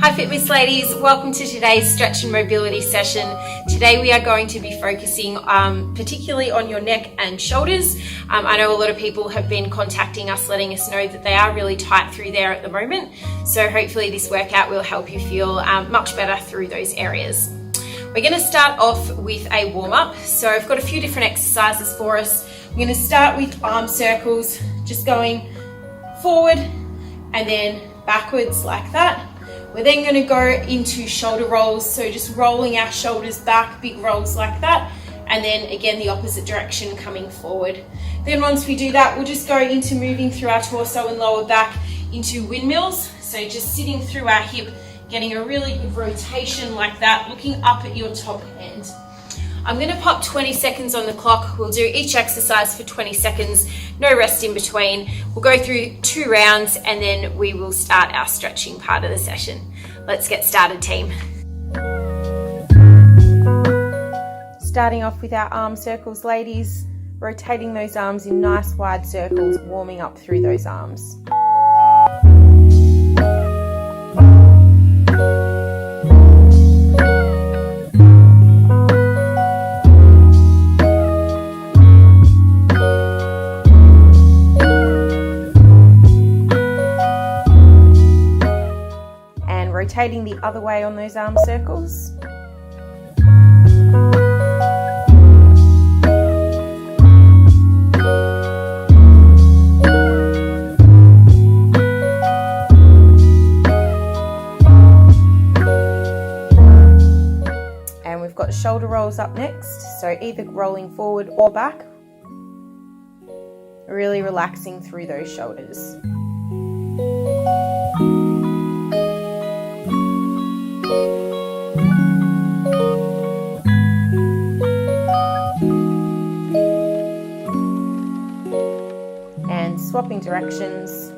Hi Fitness ladies, welcome to today's stretch and mobility session. Today we are going to be focusing particularly on your neck and shoulders. I know a lot of people have been contacting us letting us know that they are really tight through there at the moment. So hopefully this workout will help you feel much better through those areas. We're going to start off with a warm-up. So I've got a few different exercises for us. I'm going to start with arm circles, just going forward and then backwards like that. We're then going to go into shoulder rolls, so just rolling our shoulders back, big rolls like that, and then again the opposite direction coming forward. Then once we do that, we'll just go into moving through our torso and lower back into windmills, so just sitting through our hip, getting a really good rotation like that, looking up at your top end. I'm going to pop 20 seconds on the clock. We'll do each exercise for 20 seconds, no rest in between. We'll go through 2 rounds and then we will start our stretching part of the session. Let's get started, team. Starting off with our arm circles, ladies, rotating those arms in nice wide circles, warming up through those arms. Rotating the other way on those arm circles. And we've got shoulder rolls up next, so either rolling forward or back, really relaxing through those shoulders. Swapping directions.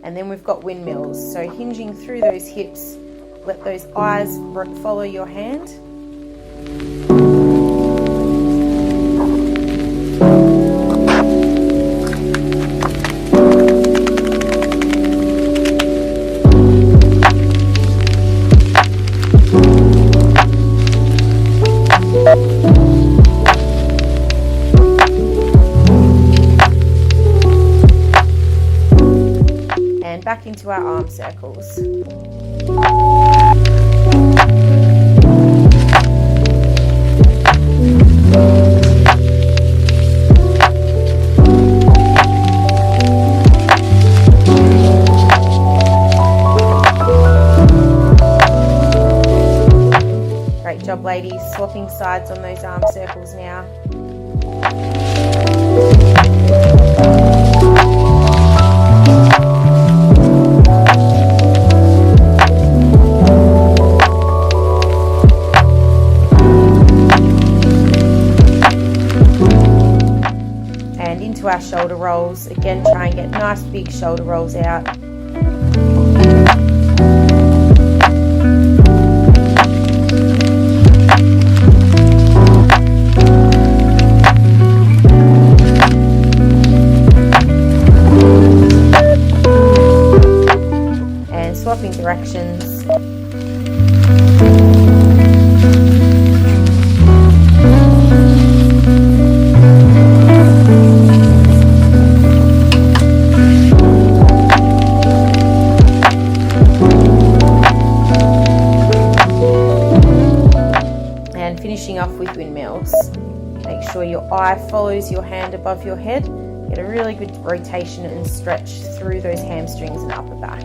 And then we've got windmills. So hinging through those hips, let those eyes follow your hand. Back into our arm circles. Great job, ladies. Swapping sides on those arm circles now. Into our shoulder rolls. Again, try and get nice big shoulder rolls out. And swapping directions. Finishing off with windmills. Make sure your eye follows your hand above your head. Get a really good rotation and stretch through those hamstrings and upper back.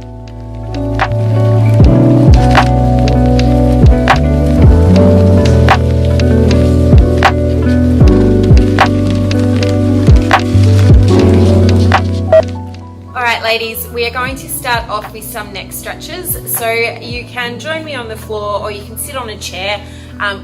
Alright ladies, we are going to start off with some neck stretches. So you can join me on the floor or you can sit on a chair,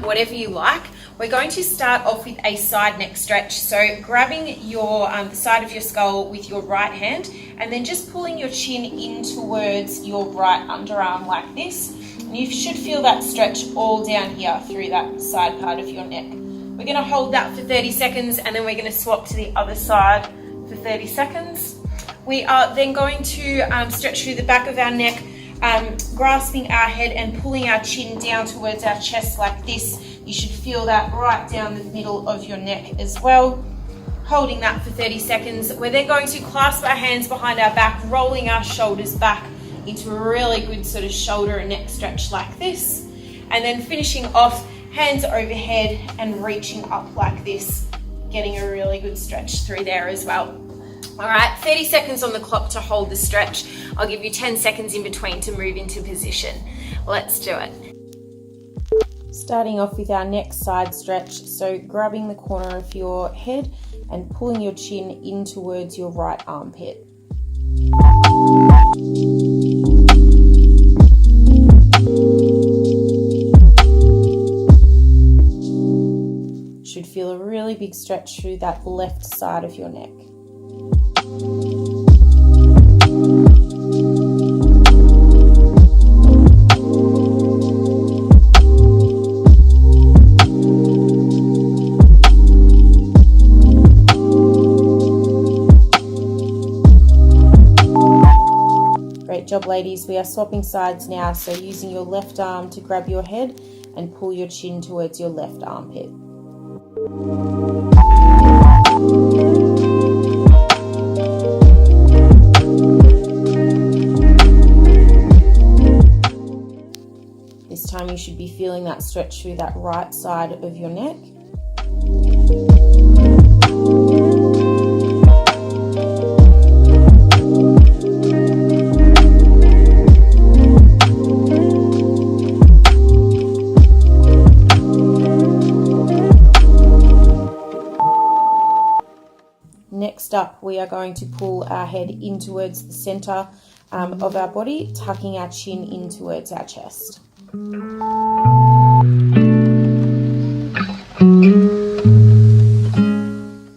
whatever you like. We're going to start off with a side neck stretch. So grabbing your the side of your skull with your right hand and then just pulling your chin in towards your right underarm like this. And you should feel that stretch all down here through that side part of your neck. We're going to hold that for 30 seconds and then we're going to swap to the other side for 30 seconds. We are then going to stretch through the back of our neck, grasping our head and pulling our chin down towards our chest like this. You should feel that right down the middle of your neck as well. Holding that for 30 seconds. We're then going to clasp our hands behind our back, rolling our shoulders back into a really good sort of shoulder and neck stretch like this. And then finishing off, hands overhead and reaching up like this, getting a really good stretch through there as well. All right, 30 seconds on the clock to hold the stretch. I'll give you 10 seconds in between to move into position. Let's do it. Starting off with our neck side stretch, so grabbing the corner of your head and pulling your chin in towards your right armpit. Should feel a really big stretch through that left side of your neck. Great job, ladies. We are swapping sides now, so using your left arm to grab your head and pull your chin towards your left armpit. This time you should be feeling that stretch through that right side of your neck. Next up, we are going to pull our head in towards the center of our body, tucking our chin in towards our chest.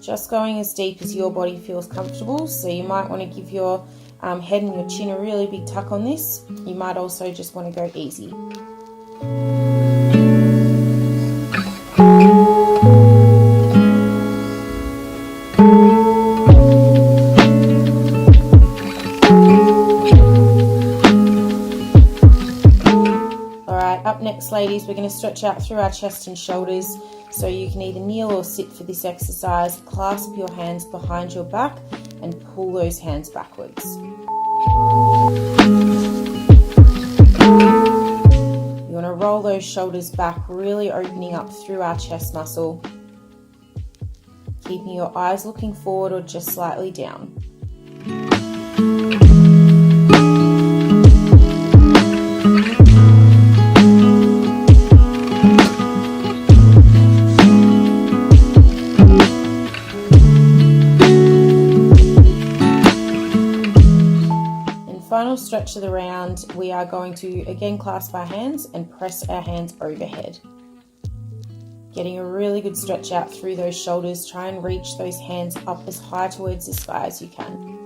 Just going as deep as your body feels comfortable, so you might want to give your head and your chin a really big tuck on this. You might also just want to go easy. Up next, ladies, we're going to stretch out through our chest and shoulders, so you can either kneel or sit for this exercise. Clasp your hands behind your back and pull those hands backwards. You want to roll those shoulders back, really opening up through our chest muscle, keeping your eyes looking forward or just slightly down. Final stretch of the round, we are going to again clasp our hands and press our hands overhead. Getting a really good stretch out through those shoulders. Try and reach those hands up as high towards the sky as you can.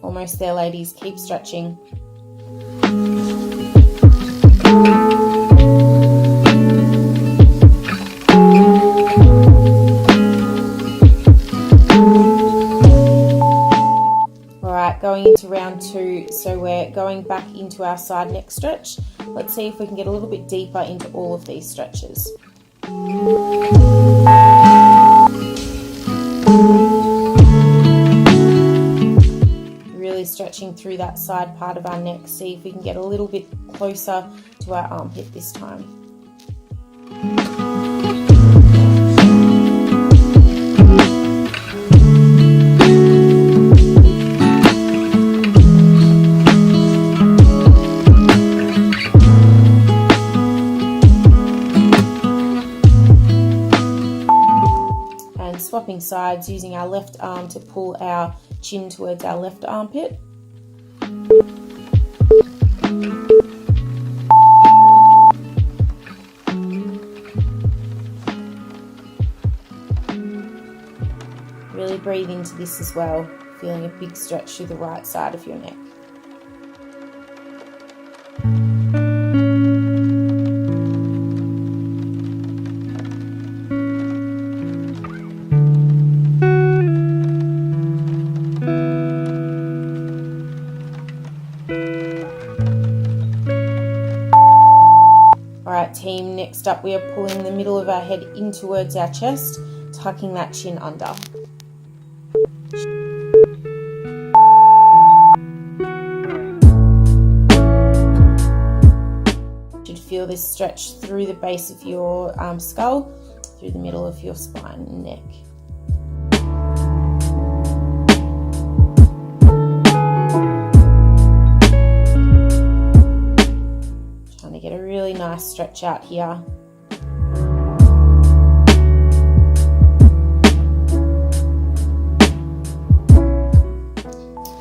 Almost there, ladies. Keep stretching. Going into round two, so we're going back into our side neck stretch. Let's see if we can get a little bit deeper into all of these stretches. Really stretching through that side part of our neck. See if we can get a little bit closer to our armpit this time. Swapping sides, using our left arm to pull our chin towards our left armpit. Really breathe into this as well, feeling a big stretch through the right side of your neck. Alright team, next up we are pulling the middle of our head in towards our chest, tucking that chin under. You should feel this stretch through the base of your skull, through the middle of your spine and neck. Trying to get a really nice stretch out here.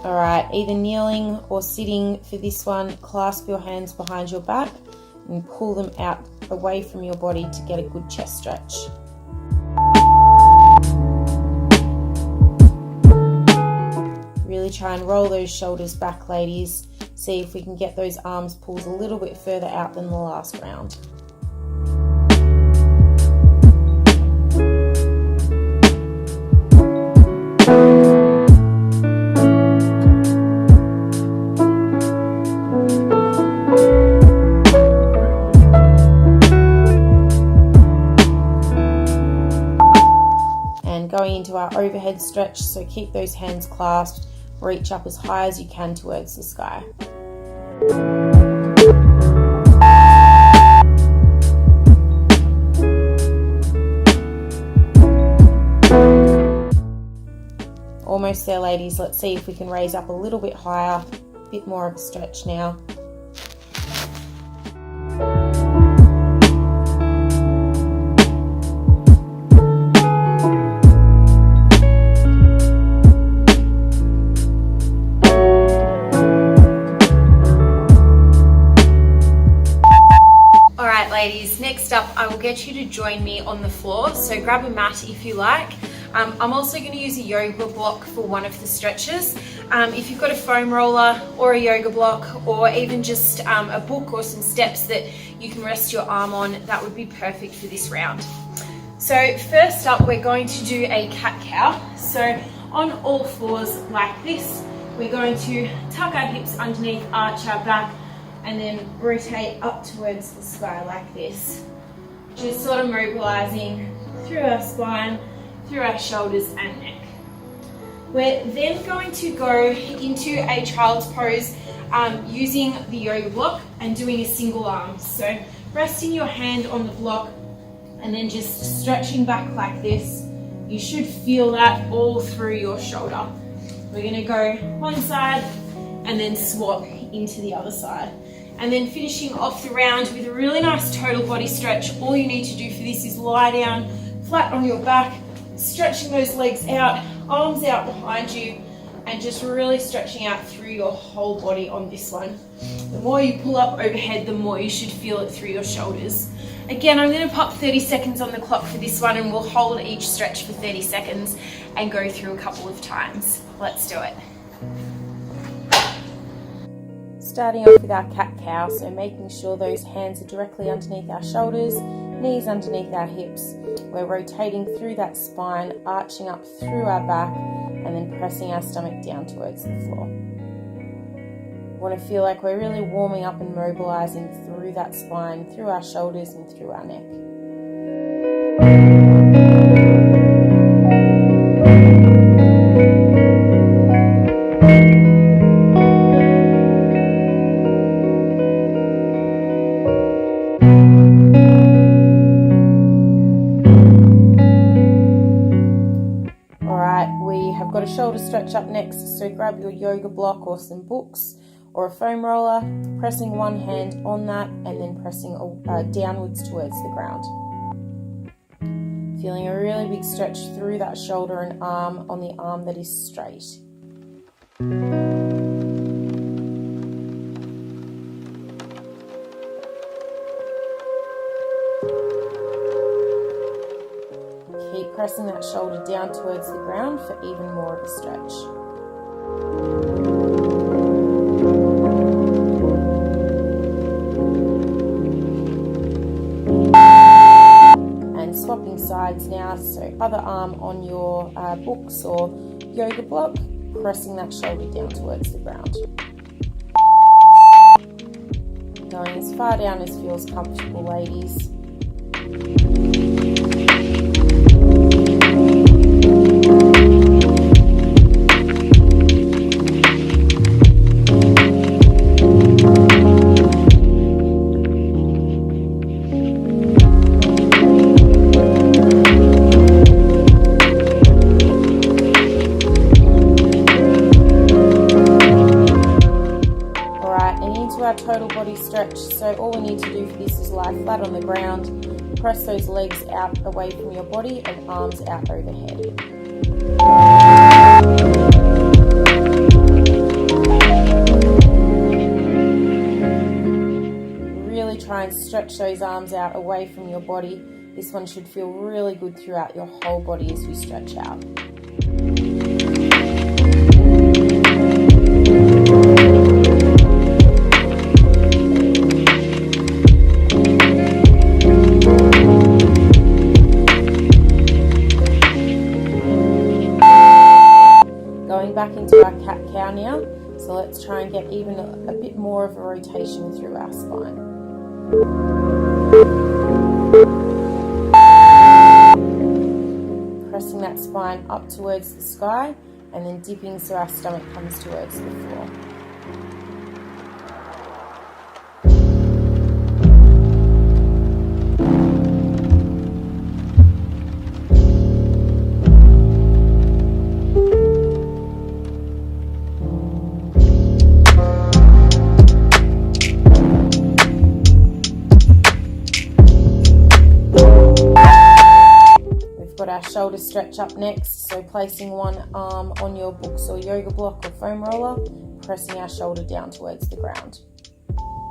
Alright, either kneeling or sitting for this one, clasp your hands behind your back and pull them out away from your body to get a good chest stretch. Really try and roll those shoulders back, ladies. See if we can get those arms pulled a little bit further out than the last round. Going into our overhead stretch, so keep those hands clasped, reach up as high as you can towards the sky. Almost there, ladies. Let's see if we can raise up a little bit higher, a bit more of a stretch now. Ladies, next up I will get you to join me on the floor, so grab a mat if you like. I'm also going to use a yoga block for one of the stretches. If you've got a foam roller or a yoga block, or even just a book or some steps that you can rest your arm on, that would be perfect for this round. So first up we're going to do a cat-cow. So on all fours like this, we're going to tuck our hips underneath, arch our back, and then rotate up towards the sky like this. Just sort of mobilizing through our spine, through our shoulders and neck. We're then going to go into a child's pose using the yoga block and doing a single arm. So resting your hand on the block and then just stretching back like this. You should feel that all through your shoulder. We're going to go one side and then swap into the other side. And then finishing off the round with a really nice total body stretch. All you need to do for this is lie down flat on your back, stretching those legs out, arms out behind you, and just really stretching out through your whole body on this one. The more you pull up overhead, the more you should feel it through your shoulders. Again, I'm going to pop 30 seconds on the clock for this one, and we'll hold each stretch for 30 seconds and go through a couple of times. Let's do it. Starting off with our cat-cow, so making sure those hands are directly underneath our shoulders, knees underneath our hips. We're rotating through that spine, arching up through our back, and then pressing our stomach down towards the floor. We want to feel like we're really warming up and mobilizing through that spine, through our shoulders and through our neck. Got a shoulder stretch up next, so grab your yoga block or some books or a foam roller, pressing one hand on that and then pressing downwards towards the ground. Feeling a really big stretch through that shoulder and arm on the arm that is straight. Keep pressing that shoulder down towards the ground for even more of a stretch. And swapping sides now, so other arm on your books or yoga block, pressing that shoulder down towards the ground. Going as far down as feels comfortable, ladies. Total body stretch. So all we need to do for this is lie flat on the ground, press those legs out away from your body and arms out overhead. Really try and stretch those arms out away from your body. This one should feel really good throughout your whole body as you stretch out. Back into our cat-cow now, so let's try and get even a bit more of a rotation through our spine. Pressing that spine up towards the sky and then dipping so our stomach comes towards the floor. Our shoulder stretch up next, so placing one arm on your books or yoga block or foam roller, pressing our shoulder down towards the ground.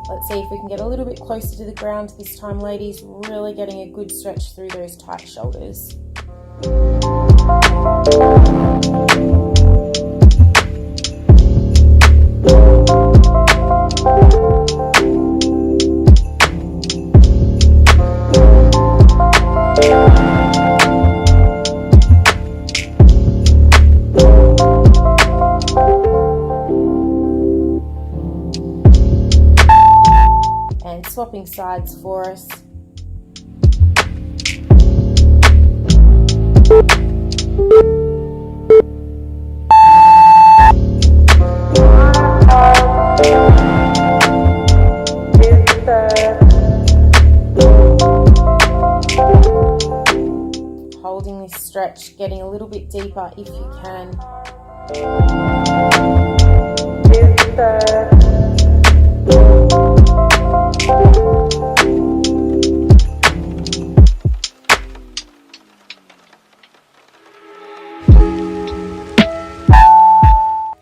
Let's see if we can get a little bit closer to the ground this time, ladies, really getting a good stretch through those tight shoulders. Swapping sides for us. Holding this stretch, getting a little bit deeper if you can.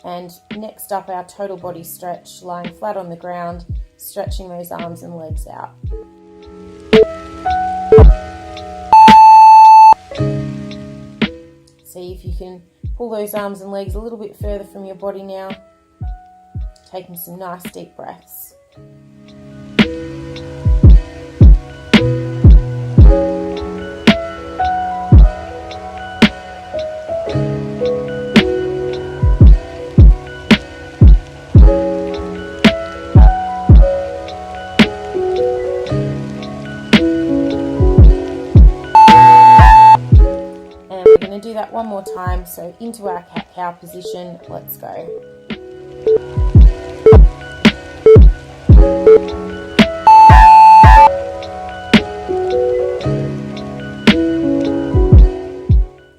And next up, our total body stretch, lying flat on the ground, stretching those arms and legs out. See if you can pull those arms and legs a little bit further from your body now, taking some nice deep breaths. Do that one more time, so into our cat-cow position, let's go.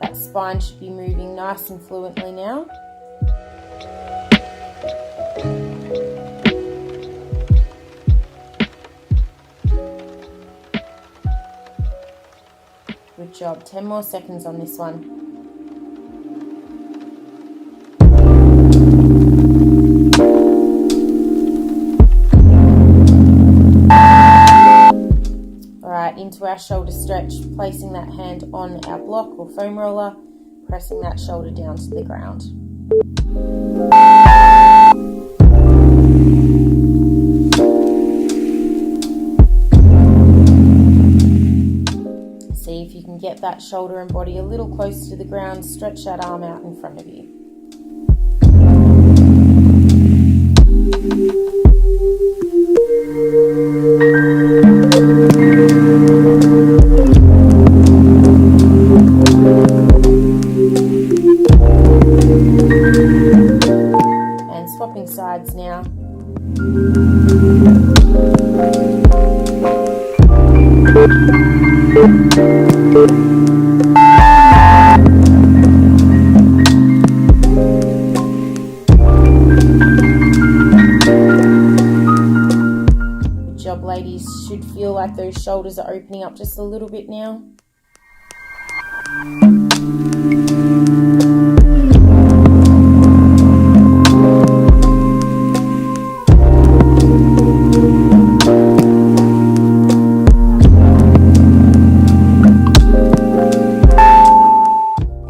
That spine should be moving nice and fluently now. Good job. 10 more seconds on this one. Alright, into our shoulder stretch, placing that hand on our block or foam roller, pressing that shoulder down to the ground. See if you can get that shoulder and body a little closer to the ground, stretch that arm out in front of you. And swapping sides now. Good job, ladies. Should feel like those shoulders are opening up just a little bit now.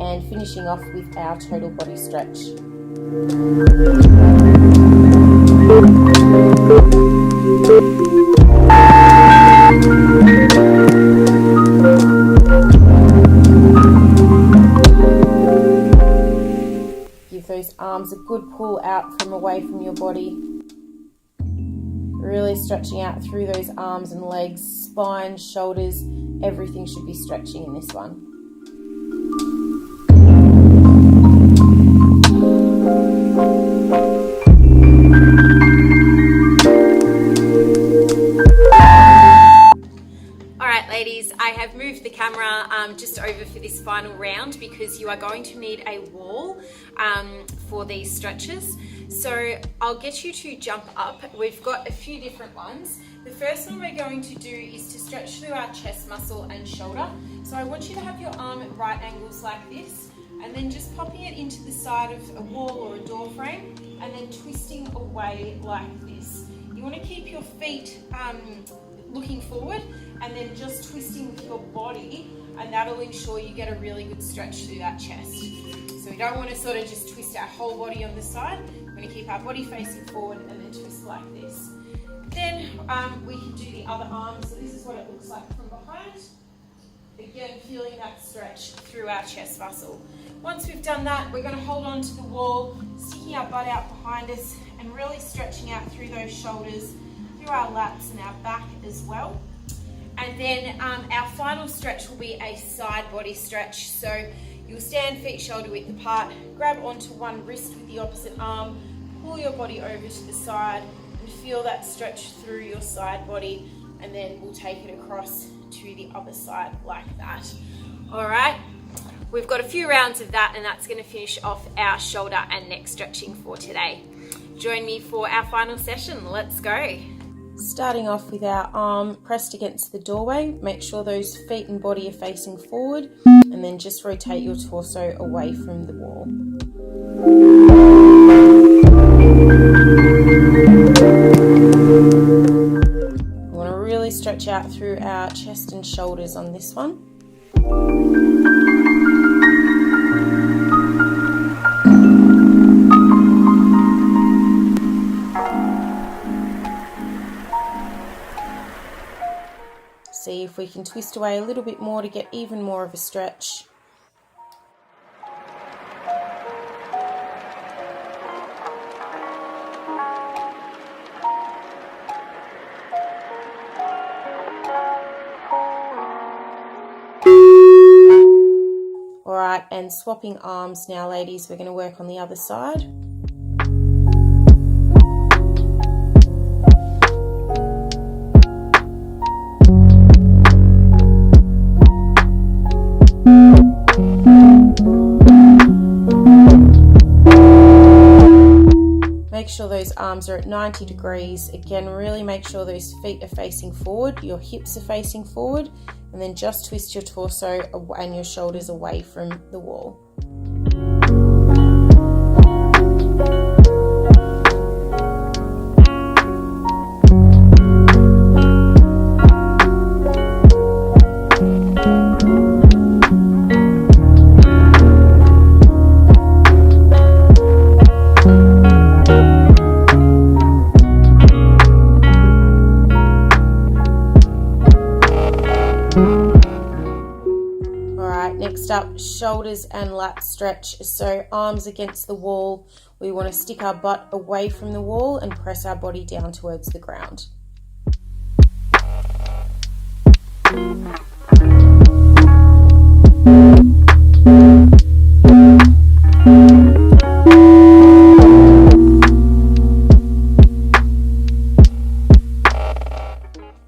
And finishing off with our total body stretch. Give those arms a good pull out from away from your body. Really stretching out through those arms and legs, spine, shoulders, everything should be stretching in this one. Ladies, I have moved the camera just over for this final round because you are going to need a wall for these stretches. So I'll get you to jump up. We've got a few different ones. The first one we're going to do is to stretch through our chest muscle and shoulder. So I want you to have your arm at right angles like this, and then just popping it into the side of a wall or a door frame, and then twisting away like this. You want to keep your feet looking forward, and then just twisting with your body, and that'll ensure you get a really good stretch through that chest. So we don't want to sort of just twist our whole body on the side. We're going to keep our body facing forward and then twist like this. Then we can do the other arm. So this is what it looks like from behind. Again, feeling that stretch through our chest muscle. Once we've done that, we're going to hold on to the wall, sticking our butt out behind us and really stretching out through those shoulders, through our lats and our back as well. And then our final stretch will be a side body stretch. So you'll stand feet shoulder width apart, grab onto one wrist with the opposite arm, pull your body over to the side and feel that stretch through your side body, and then we'll take it across to the other side like that. All right, we've got a few rounds of that, and that's going to finish off our shoulder and neck stretching for today. Join me for our final session. Let's go. Starting off with our arm pressed against the doorway, make sure those feet and body are facing forward, and then just rotate your torso away from the wall. We want to really stretch out through our chest and shoulders on this one. See if we can twist away a little bit more to get even more of a stretch. Alright, and swapping arms now, ladies. We're going to work on the other side. Make sure those arms are at 90 degrees. Again, really make sure those feet are facing forward, your hips are facing forward, and then just twist your torso and your shoulders away from the wall. Next up, shoulders and lat stretch. So arms against the wall. We want to stick our butt away from the wall and press our body down towards the ground.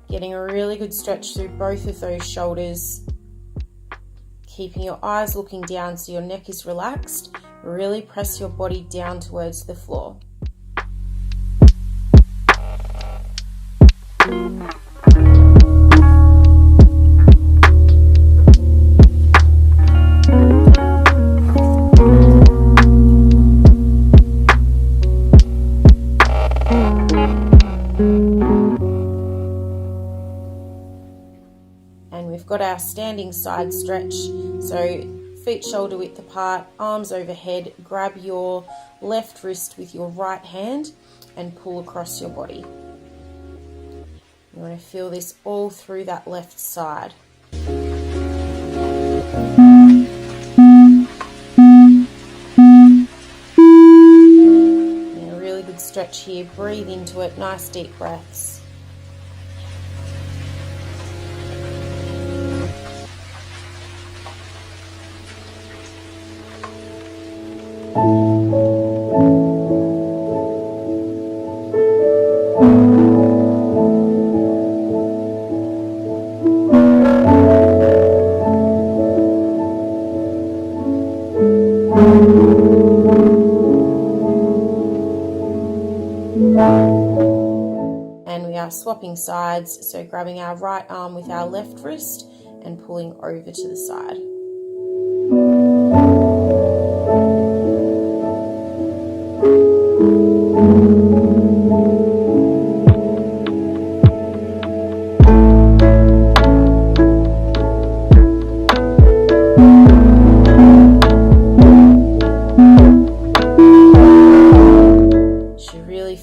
Getting a really good stretch through both of those shoulders. Keeping your eyes looking down so your neck is relaxed. Really press your body down towards the floor. And we've got our standing side stretch. So feet shoulder width apart, arms overhead, grab your left wrist with your right hand and pull across your body. You want to feel this all through that left side. And a really good stretch here. Breathe into it, nice deep breaths. And we are swapping sides, so grabbing our right arm with our left wrist and pulling over to the side.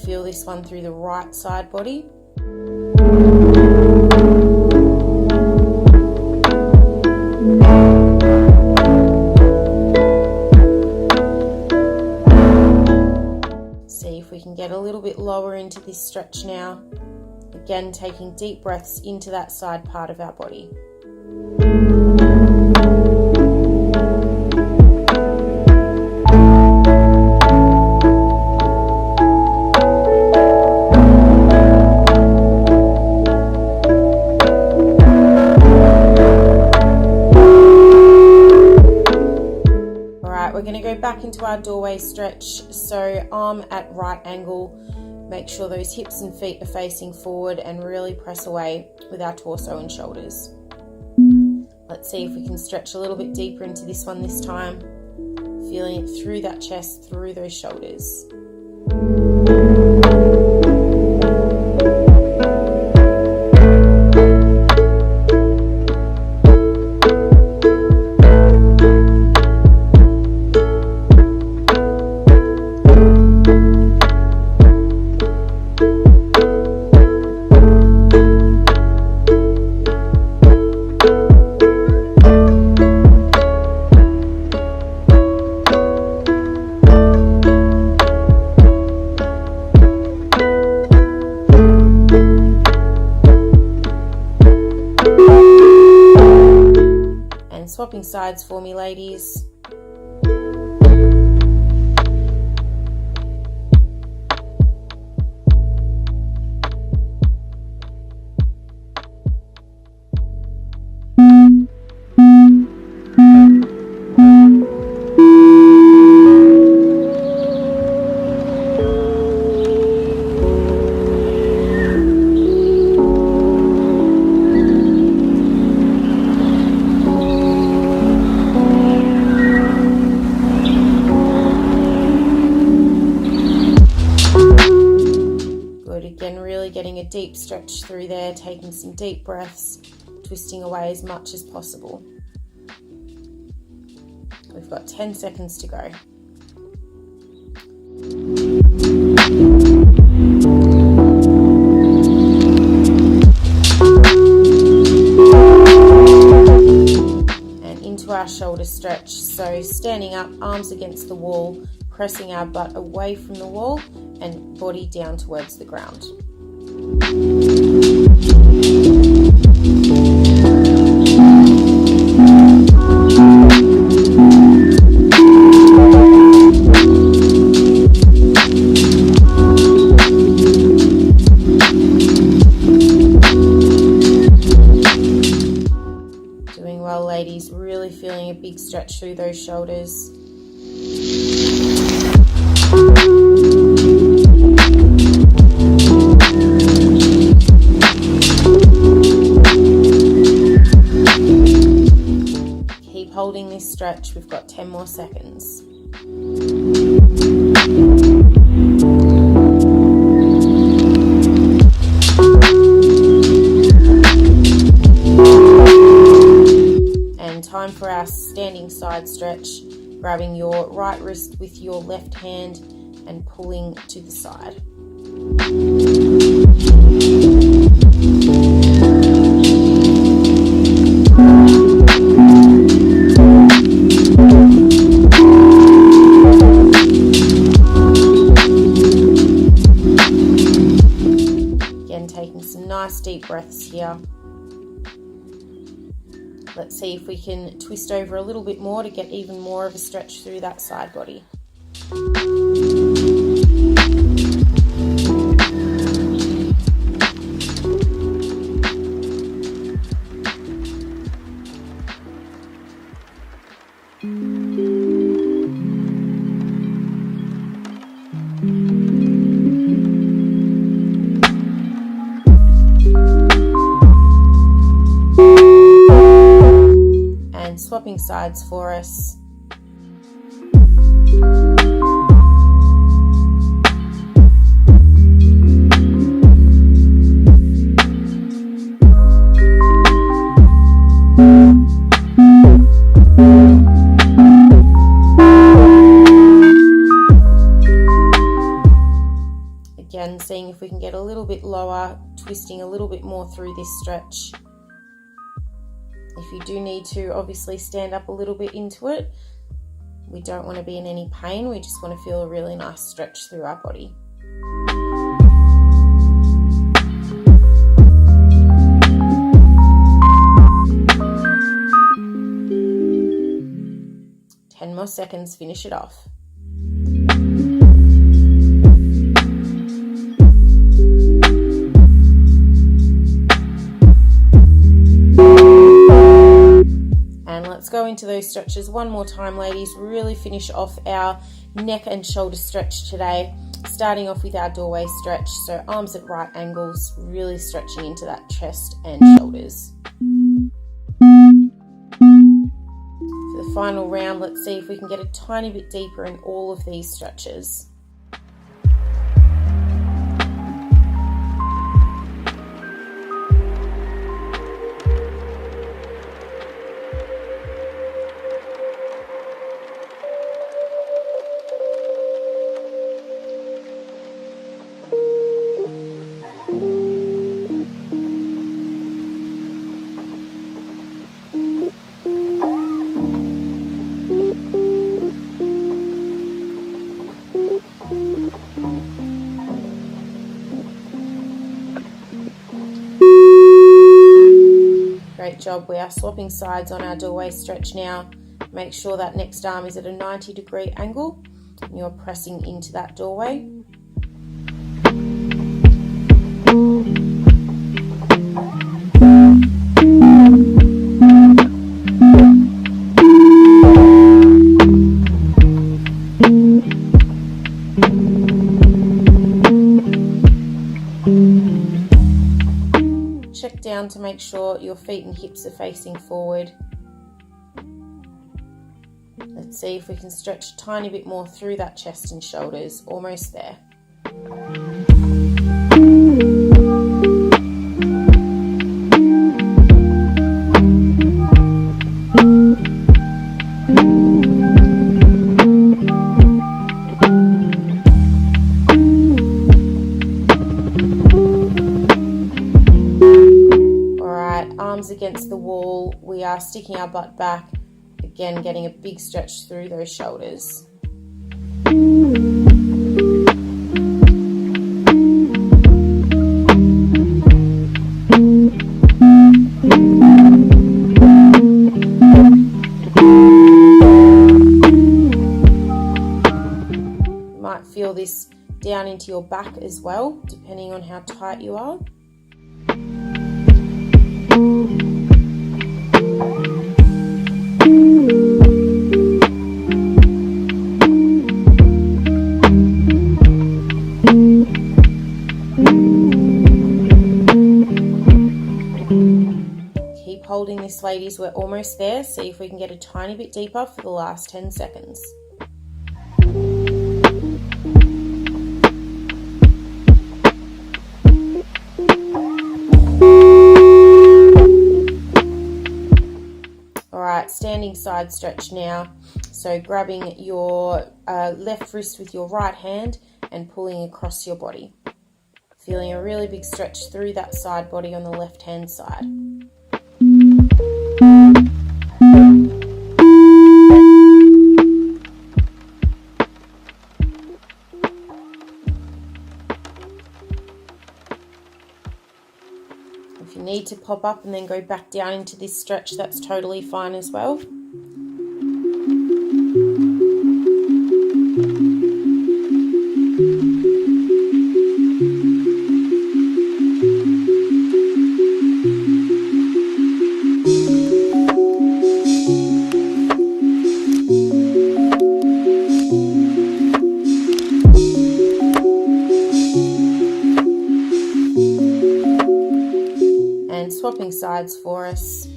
Feel this one through the right side body. See if we can get a little bit lower into this stretch now. Again, taking deep breaths into that side part of our body. We're going to go back into our doorway stretch, so arm at right angle, make sure those hips and feet are facing forward and really press away with our torso and shoulders. Let's see if we can stretch a little bit deeper into this one this time, feeling it through that chest, through those shoulders. Swapping sides for me, ladies. again, really getting a deep stretch through there, taking some deep breaths, twisting away as much as possible. We've got 10 seconds to go. And into our shoulder stretch. So standing up, arms against the wall, pressing our butt away from the wall and body down towards the ground. Doing well, ladies. Really feeling a big stretch through those shoulders. Keep holding this stretch. We've got 10 more seconds. And time for our standing side stretch. Grabbing your right wrist with your left hand and pulling to the side. Again, taking some nice deep breaths here. Let's see if we can twist over a little bit more to get even more of a stretch through that side body. Swapping sides for us. Again, seeing if we can get a little bit lower, twisting a little bit more through this stretch. If you do need to obviously stand up a little bit into it, we don't want to be in any pain, we just want to feel a really nice stretch through our body. Ten more seconds, finish it off. Let's go into those stretches one more time, ladies. Really finish off our neck and shoulder stretch today. Starting off with our doorway stretch. So arms at right angles, really stretching into that chest and shoulders. For the final round, let's see if we can get a tiny bit deeper in all of these stretches. Great job. We are swapping sides on our doorway stretch now. Make sure that next arm is at a 90-degree angle and you're pressing into that doorway. Check down to make sure your feet and hips are facing forward. Let's see if we can stretch a tiny bit more through that chest and shoulders. Almost there. elbows against the wall. We are sticking our butt back, again getting a big stretch through those shoulders. You might feel this down into your back as well, depending on how tight you are. Keep holding this, ladies. We're almost there. See if we can get a tiny bit deeper for the last 10 seconds. Alright, standing side stretch now. So grabbing your left wrist with your right hand and pulling across your body. Feeling a really big stretch through that side body on the left hand side. If you need to pop up and then go back down into this stretch, that's totally fine as well. And swapping sides for us.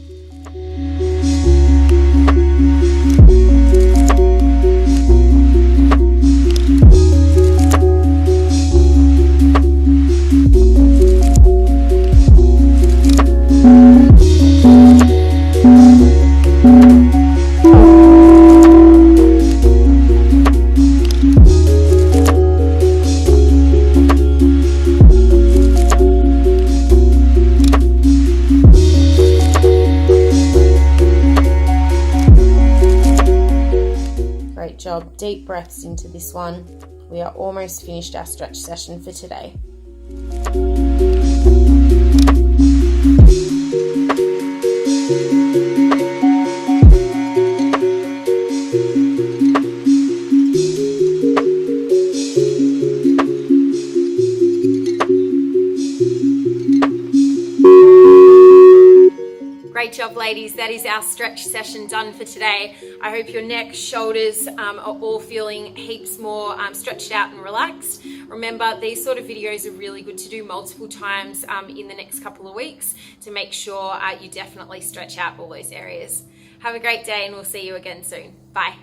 Great job. Deep breaths into this one. We are almost finished our stretch session for today. Great job, ladies. That is our stretch session done for today. I hope your neck, shoulders are all feeling heaps more stretched out and relaxed. Remember, these sort of videos are really good to do multiple times in the next couple of weeks to make sure you definitely stretch out all those areas. Have a great day and we'll see you again soon. Bye.